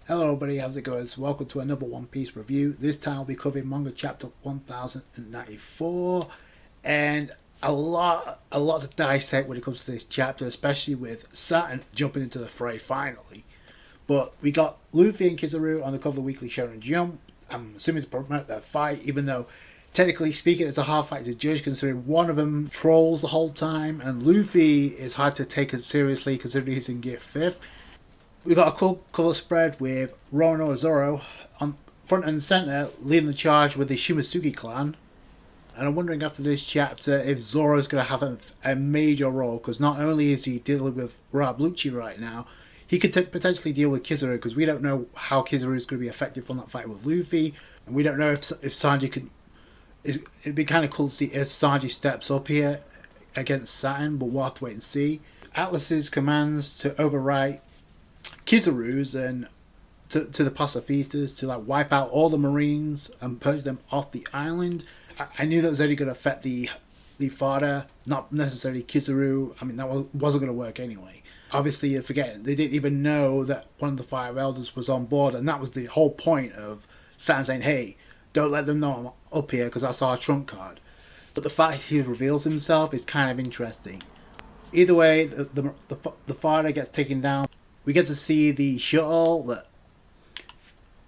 Hello everybody, how's it going? So welcome to another One Piece review. This time I'll be covering manga chapter 1094, and a lot to dissect when it comes to this chapter, especially with Saturn jumping into the fray finally. But we got Luffy and Kizaru on the cover of the Weekly Shonen Jump. I'm assuming to promote that fight, even though technically speaking it's a hard fight to judge considering one of them trolls the whole time and Luffy is hard to take it seriously considering he's in gear 5th. We got a cool colour spread with Rono Zoro on front and centre, leading the charge with the Shimotsuki clan. And I'm wondering after this chapter if Zoro's going to have a major role, because not only is he dealing with Rob Lucci right now, he could potentially deal with Kizaru, because we don't know how Kizaru is going to be affected from that fight with Luffy, and we don't know if Sanji could. It'd be kind of cool to see if Sanji steps up here against Saturn, but we'll have to wait and see. Atlas's commands to overwrite Kizaru's and to the pacifistas to like wipe out all the Marines and purge them off the island. I knew that was only going to affect the father, not necessarily Kizaru. I mean, that wasn't going to work anyway. Obviously, you're forgetting they didn't even know that one of the five elders was on board, and that was the whole point of Saturn saying, "Hey, don't let them know I'm up here because I saw a trump card." But the fact he reveals himself is kind of interesting. Either way, the father gets taken down. We get to see the shuttle that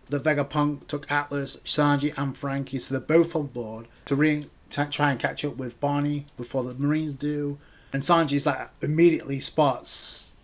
the Vegapunk took Atlas, Sanji and Frankie, so they're both on board to try and catch up with Bonney before the Marines do. And Sanji's like immediately spots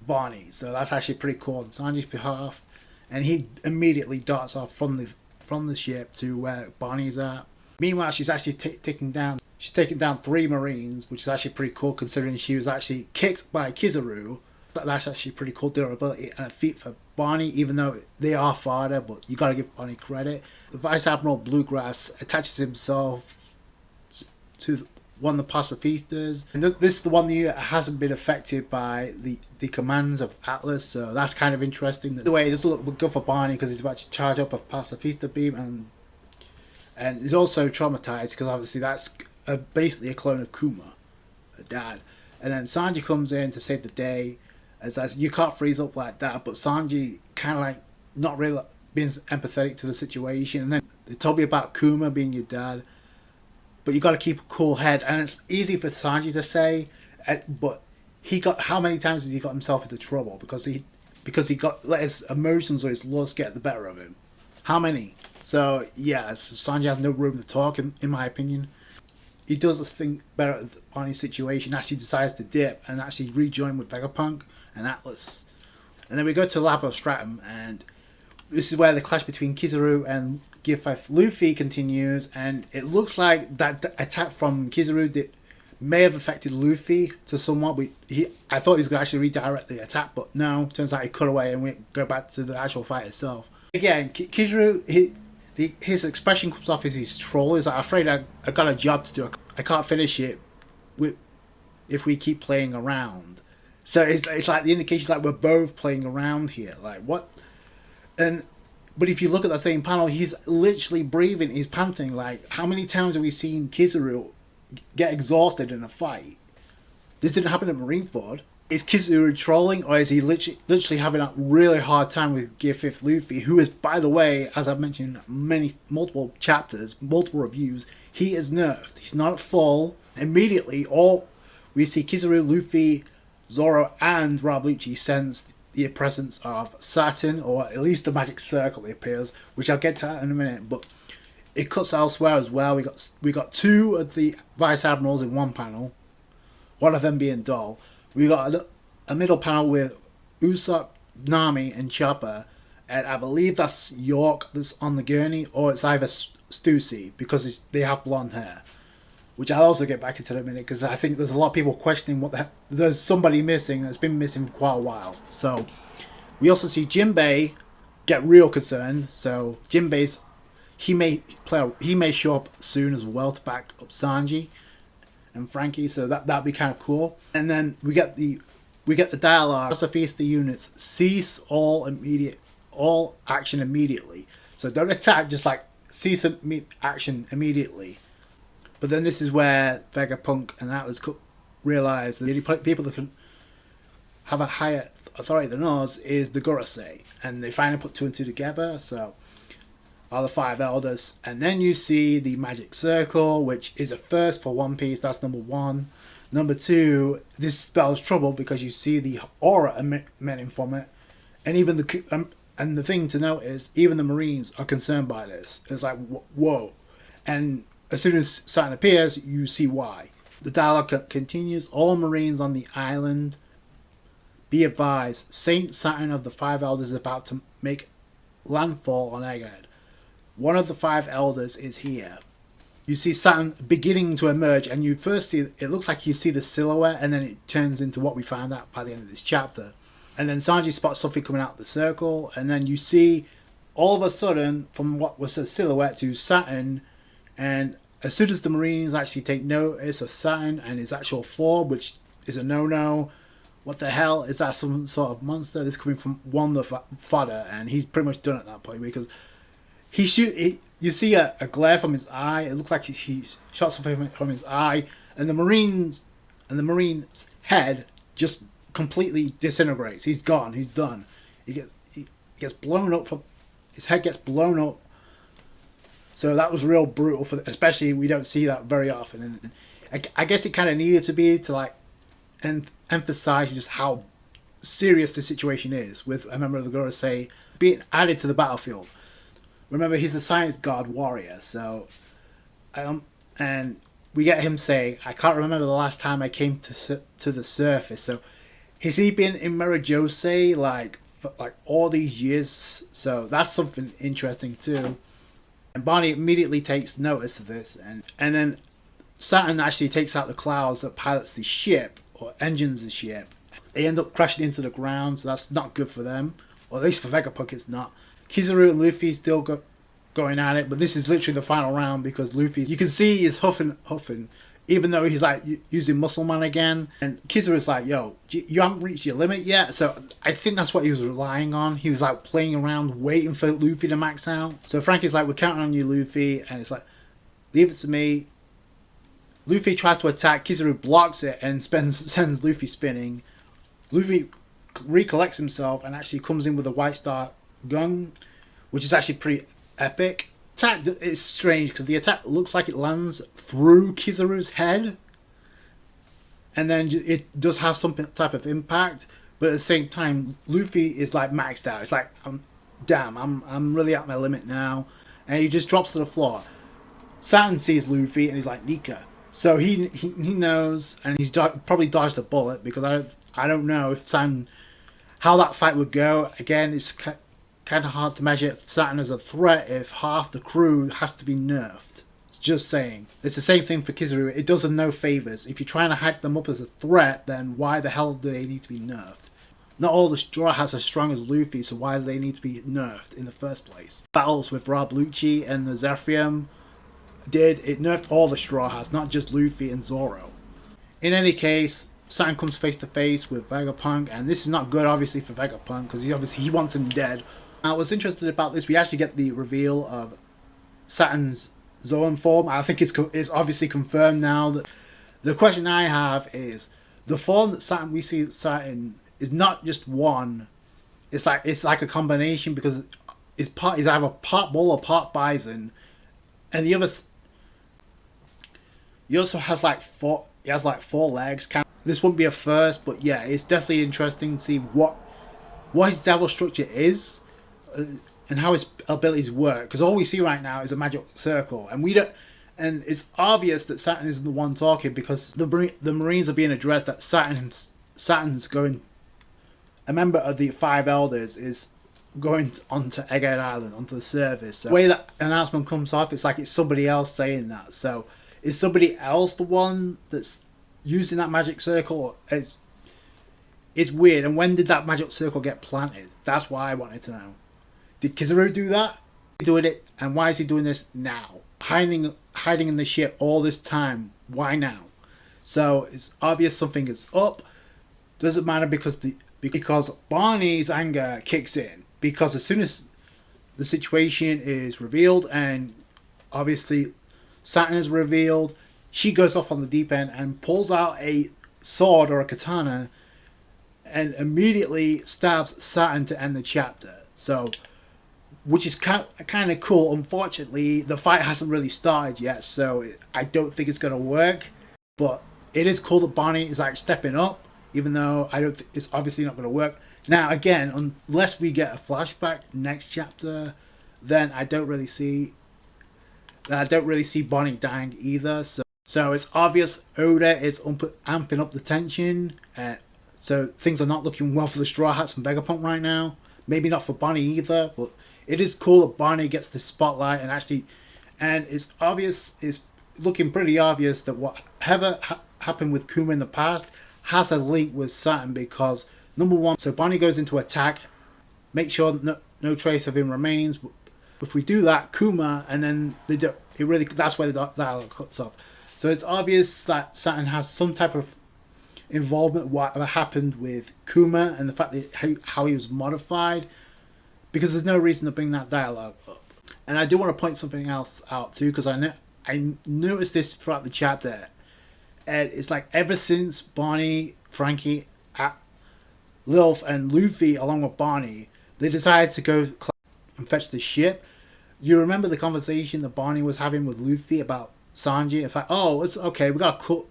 Bonney, so that's actually pretty cool on Sanji's behalf. And he immediately darts off from the ship to where Bonney's at. Meanwhile, she's actually taken down 3 Marines, which is actually pretty cool considering she was actually kicked by Kizaru. That's actually pretty cool durability and a feat for Bonney, even though they are fodder, but you gotta give Bonney credit. The Vice Admiral Bluegrass attaches himself to one of the pacifistas, and this is the one that hasn't been affected by the commands of Atlas, so that's kind of interesting. The way this look good for Bonney because he's about to charge up a pacifista beam, and he's also traumatized because obviously that's basically a clone of Kuma, her dad. And then Sanji comes in to save the day. It's like, you can't freeze up like that, but Sanji kind of like not really being empathetic to the situation. And then they told me about Kuma being your dad, but you got to keep a cool head. And it's easy for Sanji to say, but how many times has he got himself into trouble because he let his emotions or his lust get the better of him? How many? So yeah, Sanji has no room to talk in my opinion. He does think better of Bonnie's situation, actually decides to dip and actually rejoin with Vegapunk and Atlas. And then we go to Labo Stratum, and this is where the clash between Kizaru and Gear 5 Luffy continues, and it looks like that attack from Kizaru may have affected Luffy to somewhat. I thought he was going to actually redirect the attack, but no, turns out he cut away and we go back to the actual fight itself. Again, Kizaru, his expression comes off as he's troll. He's like, I'm afraid I got a job to do. I can't finish it if we keep playing around. So it's like the indication like we're both playing around here. Like what? But if you look at that same panel, he's literally breathing. He's panting. Like how many times have we seen Kizaru get exhausted in a fight? This didn't happen at Marineford. Is Kizaru trolling, or is he literally having a really hard time with Gear 5th Luffy, who is, by the way, as I've mentioned in multiple chapters, multiple reviews, he is nerfed. He's not at full. Immediately, we see Kizaru, Luffy, Zoro, and Rob Lucci sense the presence of Saturn, or at least the magic circle appears, which I'll get to that in a minute, but it cuts elsewhere as well. We got 2 of the Vice Admirals in one panel, one of them being Doll. We got a middle panel with Usopp, Nami, and Chopper, and I believe that's York that's on the gurney, or it's either Stussy because they have blonde hair, which I'll also get back into in a minute because I think there's a lot of people questioning there's somebody missing that's been missing for quite a while. So we also see Jinbei get real concerned. So Jinbei's he may show up soon as well to back up Sanji and Frankie, so that'd be kind of cool. And then we get the dialogue. Pacifista units cease all action immediately. So don't attack, just like cease action immediately. But then this is where Vegapunk and Atlas realize that the only people that can have a higher authority than us is the Gorosei, and they finally put two and two together. So are the five elders, and then you see the magic circle, which is a first for One Piece. That's number one. Number two, this spells trouble because you see the aura emitting from it, and even and the thing to note is even the Marines are concerned by this. It's like whoa, and as soon as Saturn appears, you see why. The dialogue continues. All Marines on the island, be advised, Saint Saturn of the Five Elders is about to make landfall on Egghead. One of the five elders is here. You see Saturn beginning to emerge, and you first see, it looks like you see the silhouette, and then it turns into what we found out by the end of this chapter. And then Sanji spots something coming out of the circle, and then you see all of a sudden, from what was a silhouette to Saturn, and as soon as the Marines actually take notice of Saturn and his actual form, which is a no-no, what the hell, is that some sort of monster? This coming from one of the fodder, and he's pretty much done at that point, because you see a glare from his eye. It looks like he shot something from his eye, and the Marine's head just completely disintegrates. He's gone. He's done. He gets blown up. His head gets blown up. So that was real brutal especially we don't see that very often. And I guess it kind of needed to be to like emphasize just how serious the situation is with a member of the Gorosei being added to the battlefield. Remember, he's the Science God warrior, so and we get him saying, "I can't remember the last time I came to the surface." So has he been in Marajose like all these years? So that's something interesting too. And Bonney immediately takes notice of this, and then Saturn actually takes out the clouds that pilots the ship or engines the ship. They end up crashing into the ground, so that's not good for them, or at least for Vegapunk it's not. Kizaru and Luffy still going at it, but this is literally the final round because Luffy, you can see he's huffing, even though he's like using Muscle Man again. And Kizaru's like, yo, you haven't reached your limit yet. So I think that's what he was relying on. He was like playing around, waiting for Luffy to max out. So Frankie's like, we're counting on you, Luffy. And it's like, leave it to me. Luffy tries to attack, Kizaru blocks it and sends Luffy spinning. Luffy recollects himself and actually comes in with a White Star gun, which is actually pretty epic. Attack is strange because the attack looks like it lands through Kizaru's head, and then it does have some type of impact, but at the same time Luffy is like maxed out. It's like I'm really at my limit now, and he just drops to the floor. Saturn sees Luffy and he's like, Nika. So he knows, and he's probably dodged a bullet because I don't know if Saturn, how that fight would go. Again, it's kind of hard to measure Saturn as a threat if half the crew has to be nerfed. It's just saying. It's the same thing for Kizaru. It does them no favors. If you're trying to hype them up as a threat, then why the hell do they need to be nerfed? Not all the Straw Hats are as strong as Luffy, so why do they need to be nerfed in the first place? Battles with Rob Lucci and the Zephyrium it nerfed all the Straw Hats, not just Luffy and Zoro. In any case, Saturn comes face to face with Vegapunk, and this is not good obviously for Vegapunk because he wants him dead. Now, what's interesting about this, we actually get the reveal of Saturn's Zoan form. I think it's obviously confirmed now. That the question I have is, the form that we see Saturn is not just one. It's like a combination because it's either part bull or part bison, and the other. He also has like four. He has like 4 legs. This wouldn't be a first, but yeah, it's definitely interesting to see what his devil structure is. And how his abilities work, because all we see right now is a magic circle, and we don't. And it's obvious that Saturn isn't the one talking because the Marines are being addressed that Saturn's going. A member of the 5 elders is going onto Egghead Island, onto the surface. So the way that announcement comes off, it's like it's somebody else saying that. So is somebody else the one that's using that magic circle? It's weird. And when did that magic circle get planted? That's what I wanted to know. Did Kizaru do that? Doing it, and why is he doing this now? Hiding in the ship all this time. Why now? So it's obvious something is up. Doesn't matter because Bonney's anger kicks in, because as soon as the situation is revealed and obviously Saturn is revealed, she goes off on the deep end and pulls out a sword or a katana, and immediately stabs Saturn to end the chapter. So, which is kind of cool. Unfortunately, the fight hasn't really started yet, so I don't think it's going to work. But it is cool that Bonney is like stepping up, even though I don't think it's obviously not going to work. Now, again, unless we get a flashback next chapter, then I don't really see Bonney dying either. So it's obvious Oda is amping up the tension. So things are not looking well for the Straw Hats and Vegapunk right now. Maybe not for Bonney either, but it is cool that Bonney gets the spotlight and it's obvious. It's looking pretty obvious that whatever happened with Kuma in the past has a link with Saturn, because number one, so Bonney goes into attack, make sure no trace of him remains. If we do that, Kuma, and then that's where the dialogue cuts off. So it's obvious that Saturn has some type of involvement with what happened with Kuma and the fact that how he was modified, because there's no reason to bring that dialogue up. And I do want to point something else out too, because I noticed this throughout the chapter, and it's like ever since Bonney, Frankie, Lilf, and Luffy, along with Bonney, they decided to go and fetch the ship. You remember the conversation that Bonney was having with Luffy about Sanji? In fact, oh, it's okay, we got to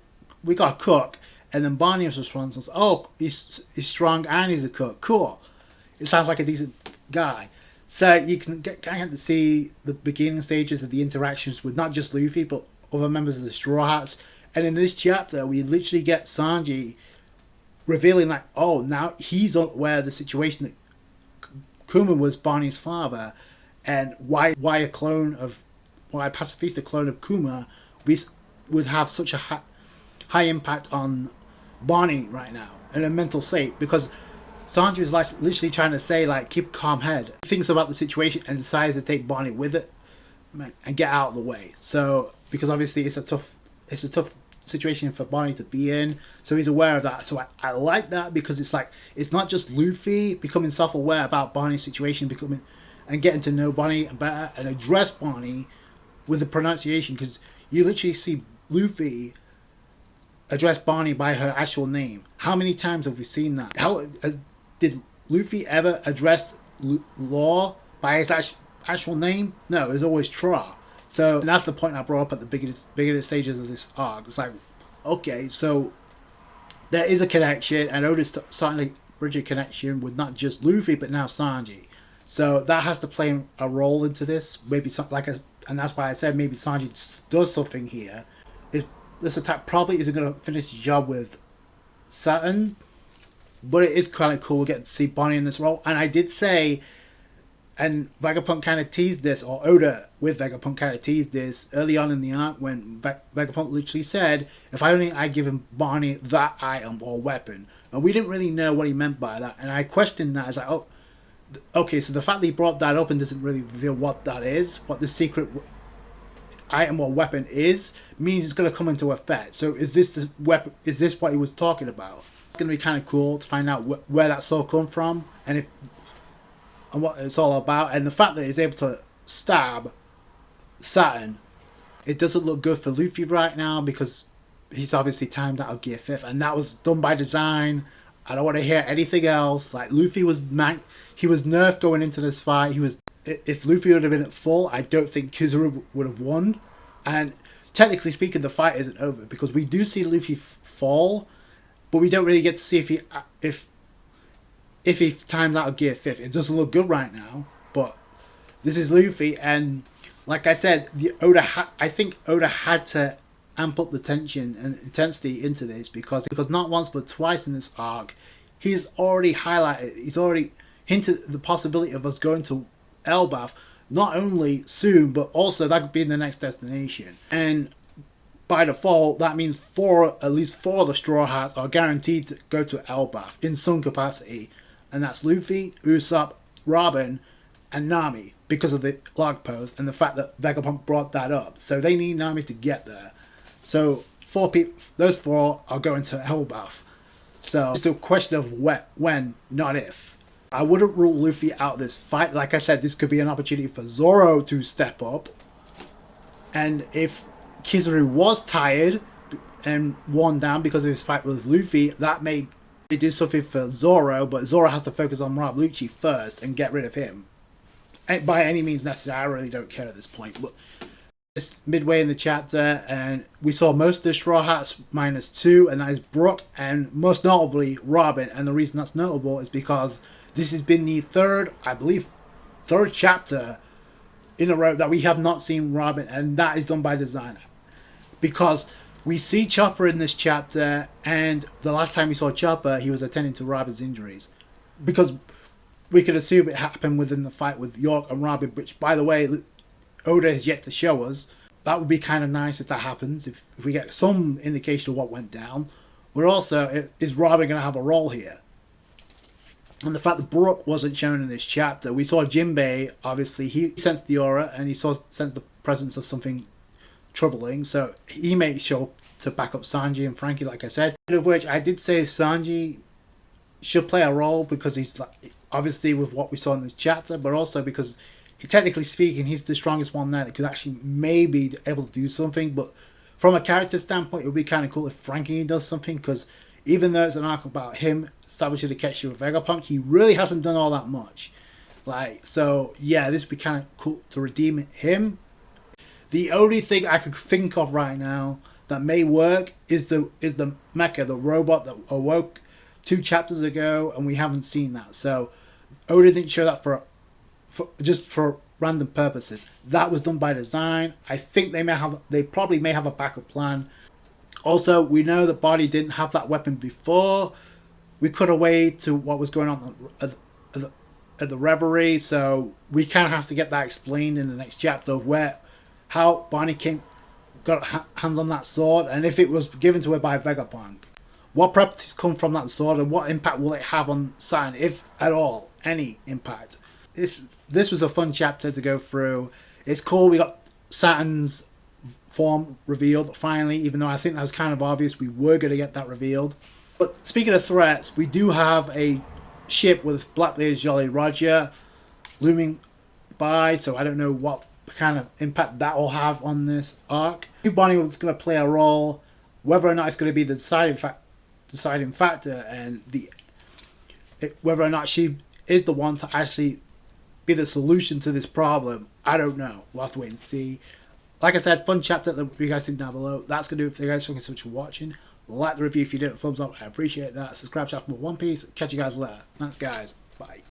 cook. And then Bonney's response was, oh, he's strong and he's a cook. Cool. It sounds like a decent guy. So you can kind of see the beginning stages of the interactions with not just Luffy, but other members of the Straw Hats. And in this chapter, we literally get Sanji revealing like, oh, now he's aware of the situation that Kuma was Bonney's father, and why a pacifista clone of Kuma would have such a high impact on Bonney right now in a mental state, because Sanji is like literally trying to say like, keep a calm head, thinks about the situation and decides to take Bonney with it and get out of the way. So because obviously it's a tough situation for Bonney to be in, so he's aware of that. So I like that, because it's like, it's not just Luffy becoming self-aware about Bonney's situation, and getting to know Bonney better and address Bonney with the pronunciation, because you literally see Luffy address Bonney by her actual name. How many times have we seen that? Did Luffy ever address Law by his actual name? No, it was always Tra. So that's the point I brought up at the beginning stages of this arc. It's like, okay, so there is a connection, and Oda's starting to bridge a connection with not just Luffy, but now Sanji. So that has to play a role into this. Maybe and that's why I said maybe Sanji does something here. This attack probably isn't going to finish the job with Saturn, but it is kind of cool getting to see Bonney in this role. And I did say, and Vegapunk kind of teased this, or Oda with Vegapunk kind of teased this early on in the arc, when Vegapunk literally said, if I give him Bonney that item or weapon. And we didn't really know what he meant by that. And I questioned that. It's like, oh, okay, so the fact that he brought that up and doesn't really reveal what that is, what the secret item or weapon is, means it's going to come into effect. So is this weapon? Is this what he was talking about? It's going to be kind of cool to find out where that's all come from, and what it's all about. And the fact that he's able to stab Saturn, it doesn't look good for Luffy right now, because he's obviously timed out of Gear 5th, and that was done by design. I don't want to hear anything else. Like, Luffy was nerfed going into this fight. If Luffy would have been at full, I don't think Kizaru would have won. And technically speaking, the fight isn't over, because we do see Luffy fall, but we don't really get to see if he times out of Gear 5th. It doesn't look good right now, but this is Luffy, and like I said, I think Oda had to amp up the tension and intensity into this, because not once but twice in this arc, he's already hinted the possibility of us going to Elbaf, not only soon, but also that could be the next destination. And by default, that means at least four of the Straw Hats are guaranteed to go to Elbaf in some capacity. And that's Luffy, Usopp, Robin, and Nami, because of the log post and the fact that Vegapunk brought that up. So they need Nami to get there. So those four are going to Elbaf. So it's a question of when, not if. I wouldn't rule Luffy out this fight. Like I said, this could be an opportunity for Zoro to step up. And if Kizaru was tired and worn down because of his fight with Luffy, that may They do something for Zoro, but Zoro has to focus on Rob Lucci first and get rid of him. And by any means necessary, I really don't care at this point. But it's midway in the chapter, and we saw most of the Straw Hats -2, and that is Brooke, and most notably Robin. And the reason that's notable is because this has been the third chapter in a row that we have not seen Robin, and that is done by designer. Because we see Chopper in this chapter, and the last time we saw Chopper, he was attending to Robin's injuries. Because we could assume it happened within the fight with York and Robin, which, by the way, Oda has yet to show us. That would be kind of nice if that happens, if we get some indication of what went down. But also, is Robin going to have a role here? And the fact that Brooke wasn't shown in this chapter, we saw Jinbei, obviously, he sensed the aura, and he sensed the presence of something troubling, so he may show up to back up Sanji and Frankie, like I said. Of which, I did say Sanji should play a role, because he's, like, obviously, with what we saw in this chapter, but also because, technically speaking, he's the strongest one there that could actually maybe able to do something. But from a character standpoint, it would be kind of cool if Frankie does something, because even though it's an arc about him establishing the connection with Vegapunk, he really hasn't done all that much. Like, so yeah, this would be kind of cool to redeem him. The only thing I could think of right now that may work is the Mecha, the robot that awoke 2 chapters ago, and we haven't seen that. So Oda didn't show that for just for random purposes. That was done by design. I think they probably may have a backup plan. Also, we know that Bonney didn't have that weapon before. We cut away to what was going on at the Reverie, so we kind of have to get that explained in the next chapter of how Bonney got hands on that sword, and if it was given to her by Vegapunk. What properties come from that sword, and what impact will it have on Saturn, if at all, any impact? This was a fun chapter to go through. It's cool, we got Saturn's form revealed finally, even though I think that was kind of obvious we were going to get that revealed. But speaking of threats, we do have a ship with Blackbeard's Jolly Roger looming by, so I don't know what kind of impact that will have on this arc. Bonney was going to play a role, whether or not it's going to be the deciding factor, and whether or not she is the one to actually be the solution to this problem, I don't know. We'll have to wait and see. Like I said, fun chapter that you guys think down below. That's going to do it for you guys. Thank you so much for watching. Like the review if you did. Thumbs up. I appreciate that. Subscribe to for more One Piece. Catch you guys later. Thanks, guys. Bye.